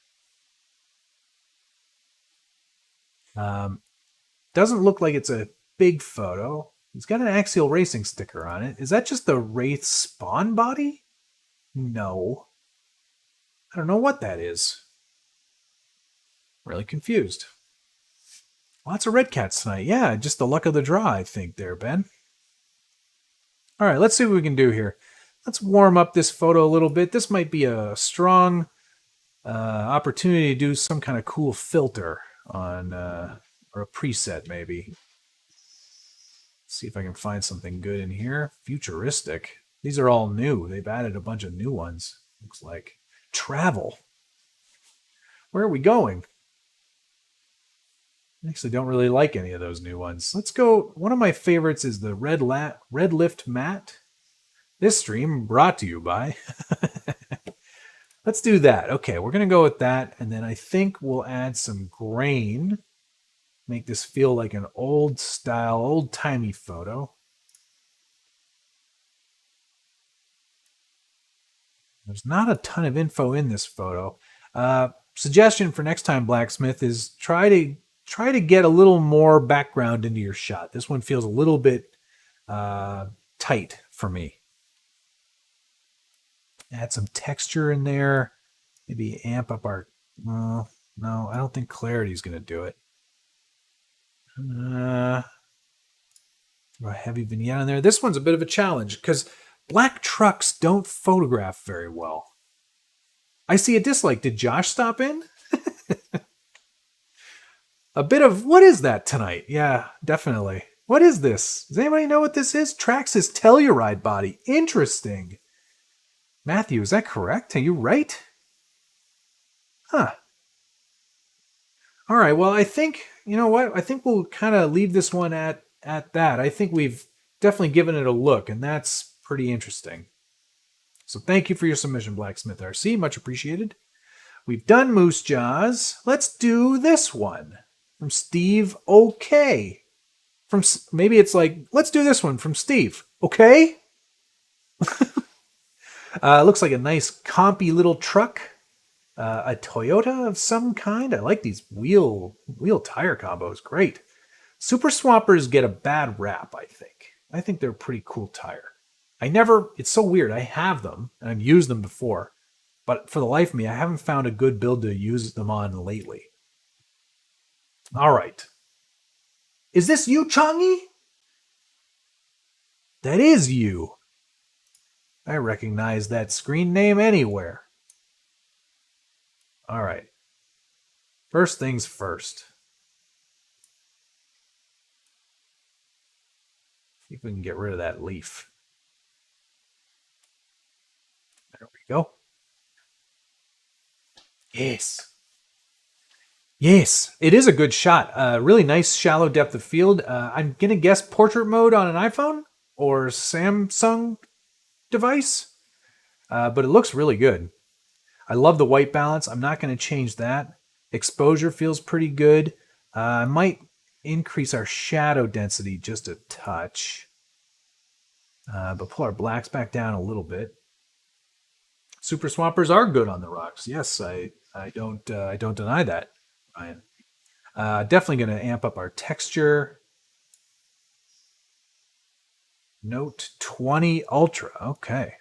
Doesn't look like it's a big photo. It's got an Axial Racing sticker on it. Is that just the Wraith spawn body? No. I don't know what that is. Really confused. Lots of redcats tonight. Yeah, just the luck of the draw, I think, there, Ben. All right, let's see what we can do here. Let's warm up this photo a little bit. This might be a strong opportunity to do some kind of cool filter on, or a preset maybe. Let's see if I can find something good in here. Futuristic. These are all new. They've added a bunch of new ones, looks like. Travel. Where are we going? I actually don't really like any of those new ones. Let's go. One of my favorites is the Red Lift Matte. This stream brought to you by. Let's do that. Okay, we're going to go with that. And then I think we'll add some grain. Make this feel like an old style, old timey photo. There's not a ton of info in this photo. Suggestion for next time, Blacksmith, is try to get a little more background into your shot. This one feels a little bit tight for me. Add some texture in there. Maybe amp up our... no, I don't think clarity is going to do it. Throw a heavy vignette on there. This one's a bit of a challenge because black trucks don't photograph very well. I see a dislike. Did Josh stop in? A bit of, what is that tonight? Yeah, definitely. What is this? Does anybody know what this is? Traxxas Telluride body. Interesting. Matthew, is that correct? Are you right? Huh. All right, well, I think, you know what? I think we'll kind of leave this one at that. I think we've definitely given it a look, and that's pretty interesting. So thank you for your submission, Blacksmith RC. Much appreciated. We've done Moose Jaws. Let's do this one from Steve. Okay. From maybe it's like, let's do this one from Steve. Okay. Looks like a nice compy little truck. A Toyota of some kind. I like these wheel tire combos. Great. Super Swampers get a bad rap, I think. I think they're a pretty cool tire. It's so weird. I have them and I've used them before, but for the life of me, I haven't found a good build to use them on lately. All right. Is this you, Chongy? That is you. I recognize that screen name anywhere. All right. First things first. See if we can get rid of that leaf. There we go. Yes. Yes, it is a good shot. Really nice shallow depth of field. I'm going to guess portrait mode on an iPhone or Samsung device. But it looks really good. I love the white balance. I'm not going to change that. Exposure feels pretty good. I might increase our shadow density just a touch. But pull our blacks back down a little bit. Super Swampers are good on the rocks. Yes, I don't deny that, Ryan. Definitely going to amp up our texture. Note 20 Ultra. Okay.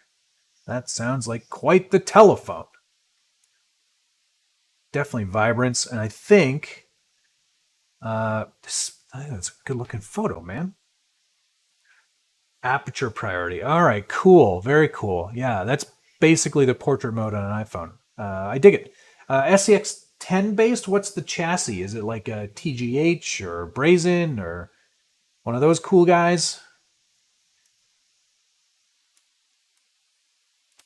That sounds like quite the telephone. Definitely vibrance. And I think that's a good looking photo, man. Aperture priority. All right, cool. Very cool. Yeah, that's basically the portrait mode on an iPhone. I dig it. SCX 10 based, what's the chassis? Is it like a TGH or Brazen or one of those cool guys?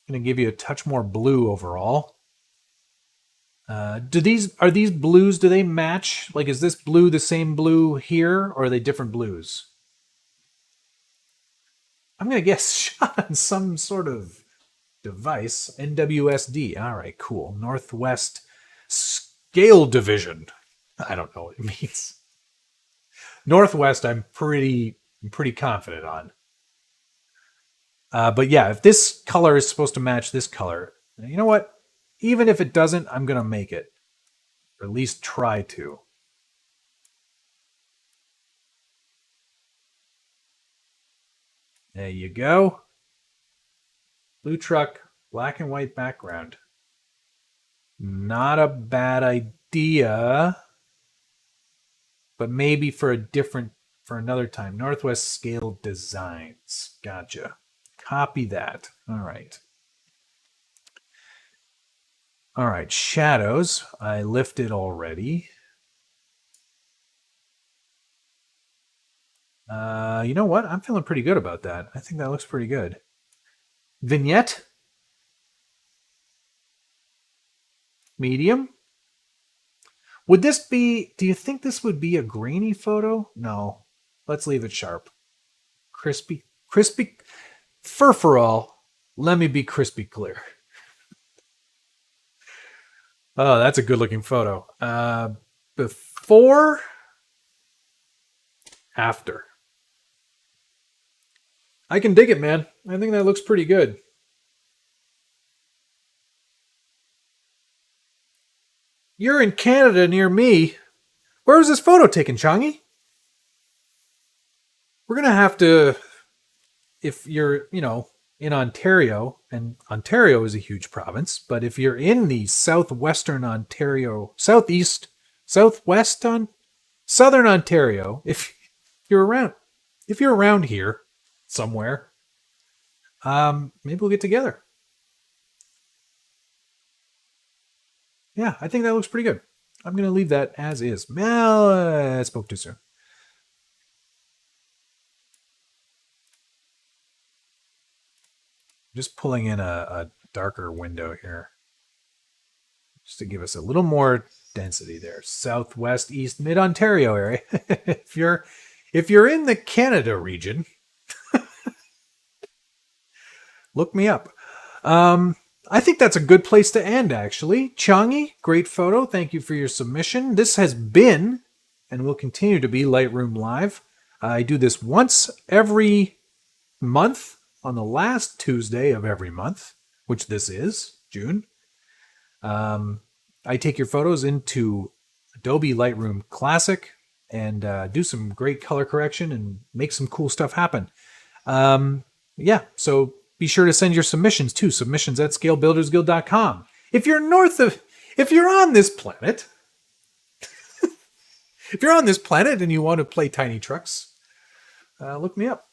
I'm going to give you a touch more blue overall. Are these blues, do they match? Like, is this blue the same blue here, or are they different blues? I'm going to guess shot on some sort of device. NWSD. All right, cool. Northwest Scale Division. I don't know what it means. Northwest, I'm pretty confident on. But yeah, if this color is supposed to match this color, you know what? Even if it doesn't, I'm going to make it. Or at least try to. There you go. Blue truck, black and white background. Not a bad idea. But maybe for another time. Northwest Scale Designs. Gotcha. Copy that. All right. All right, shadows. I lifted already. You know what? I'm feeling pretty good about that. I think that looks pretty good. Vignette. Medium. Would this be, do you think this would be a grainy photo? No. Let's leave it sharp. Crispy. Furfural. Let me be crispy clear. Oh, that's a good looking photo. Before, after. I can dig it, man. I think that looks pretty good. You're in Canada near me. Where was this photo taken, Changi? We're going to have to if you're, in Ontario, and Ontario is a huge province, but if you're in the southwestern Ontario, southwest on southern Ontario, if you're around here somewhere, maybe we'll get together. Yeah, I think that looks pretty good. I'm going to leave that as is. Well, I spoke too soon. Just pulling in a darker window here, just to give us a little more density there. Southwest, east, mid Ontario area. if you're in the Canada region, look me up. I think that's a good place to end, actually. Changi, great photo. Thank you for your submission. This has been, and will continue to be, Lightroom Live. I do this once every month on the last Tuesday of every month, which this is, June. I take your photos into Adobe Lightroom Classic and do some great color correction and make some cool stuff happen. Yeah, so be sure to send your submissions to submissions@scalebuildersguild.com. If you're on this planet, if you're on this planet and you want to play tiny trucks, look me up.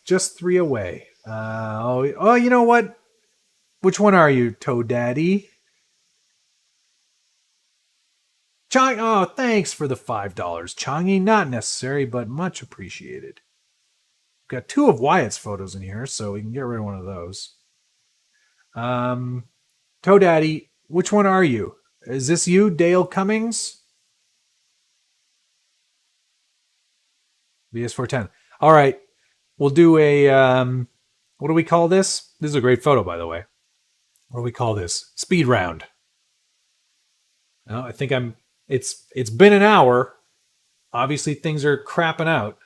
Just 3 away. Oh, you know what? Which one are you, Toe Daddy? Chang, oh, thanks for the $5. Changi, not necessary, but much appreciated. Got 2 of Wyatt's photos in here, so we can get rid of one of those. Toe Daddy, which one are you? Is this you, Dale Cummings? VS410. All right. We'll do a, what do we call this? This is a great photo, by the way. What do we call this? Speed round. No, I think it's been an hour. Obviously, things are crapping out.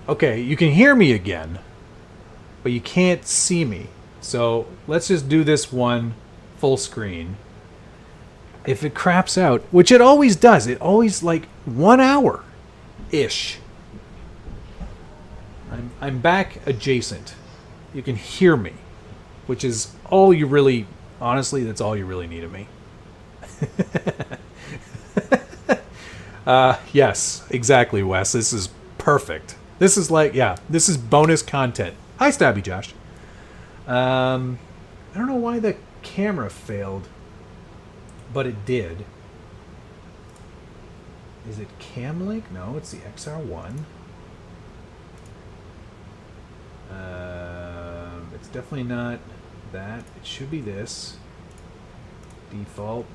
Okay, you can hear me again, but you can't see me. So let's just do this one full screen. If it craps out, which it always does, it always like 1 hour-ish. I'm back adjacent. You can hear me, which is all you really, honestly, that's all you really need of me. Yes, exactly, Wes. This is perfect. This is like, yeah, this is bonus content. Hi, Stabby Josh. I don't know why the camera failed, but it did. Is it Camlink? No, it's the XR1. It's definitely not that. It should be this. Default.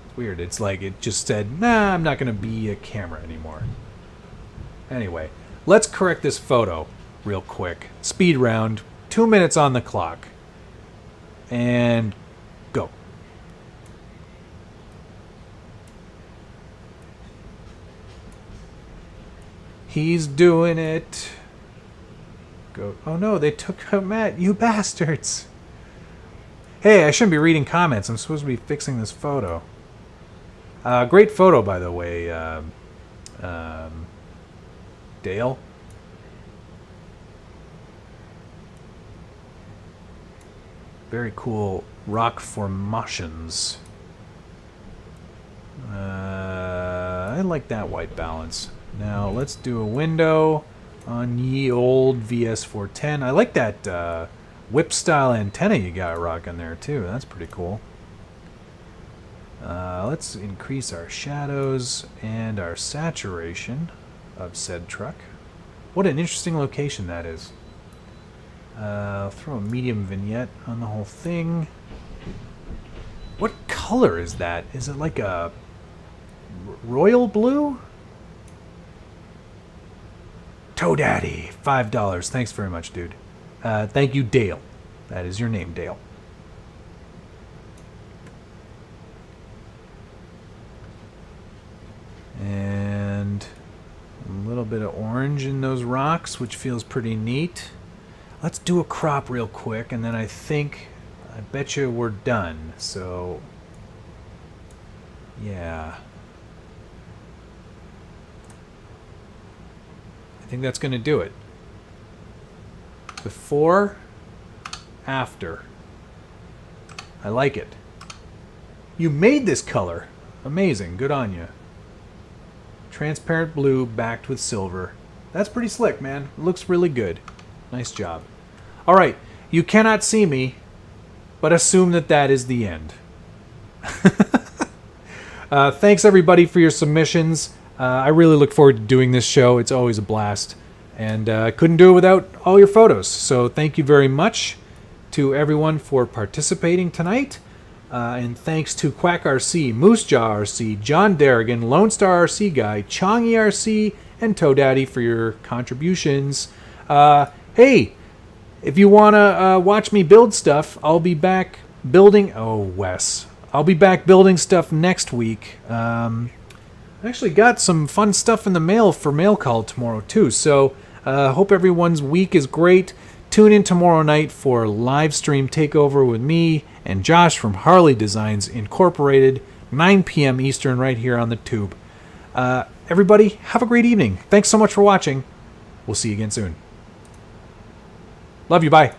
It's weird. It's like it just said, nah, I'm not going to be a camera anymore. Anyway, let's correct this photo real quick. Speed round. 2 minutes on the clock. And go. He's doing it. Go. Oh no, they took out Matt. You bastards. Hey, I shouldn't be reading comments. I'm supposed to be fixing this photo. Great photo, by the way, Dale. Very cool rock formations. I like that white balance. Now let's do a window on ye old VS410. I like that whip style antenna you got rocking there too. That's pretty cool. Let's increase our shadows and our saturation of said truck. What an interesting location that is. I'll throw a medium vignette on the whole thing. What color is that? Is it like a royal blue? Toe Daddy, $5. Thanks very much, dude. Thank you, Dale. That is your name, Dale. And a little bit of orange in those rocks, which feels pretty neat. Let's do a crop real quick, and then I bet you we're done. So, yeah. I think that's going to do it. Before, after. I like it. You made this color. Amazing. Good on you. Transparent blue backed with silver. That's pretty slick, man. It looks really good. Nice job. All right. You cannot see me, but assume that that is the end. Thanks, everybody, for your submissions. I really look forward to doing this show. It's always a blast. And I couldn't do it without all your photos. So thank you very much to everyone for participating tonight. And thanks to Quack RC, Moose Jaw RC, John Darrigan, Lone Star RC Guy, Chongy RC, and Toe Daddy for your contributions. Hey, if you want to watch me build stuff, I'll be back building... Oh, Wes. I'll be back building stuff next week. I actually got some fun stuff in the mail for mail call tomorrow, too. So, hope everyone's week is great. Tune in tomorrow night for live stream takeover with me and Josh from Harley Designs Incorporated, 9 p.m. Eastern, right here on the tube. Everybody, have a great evening. Thanks so much for watching. We'll see you again soon. Love you. Bye.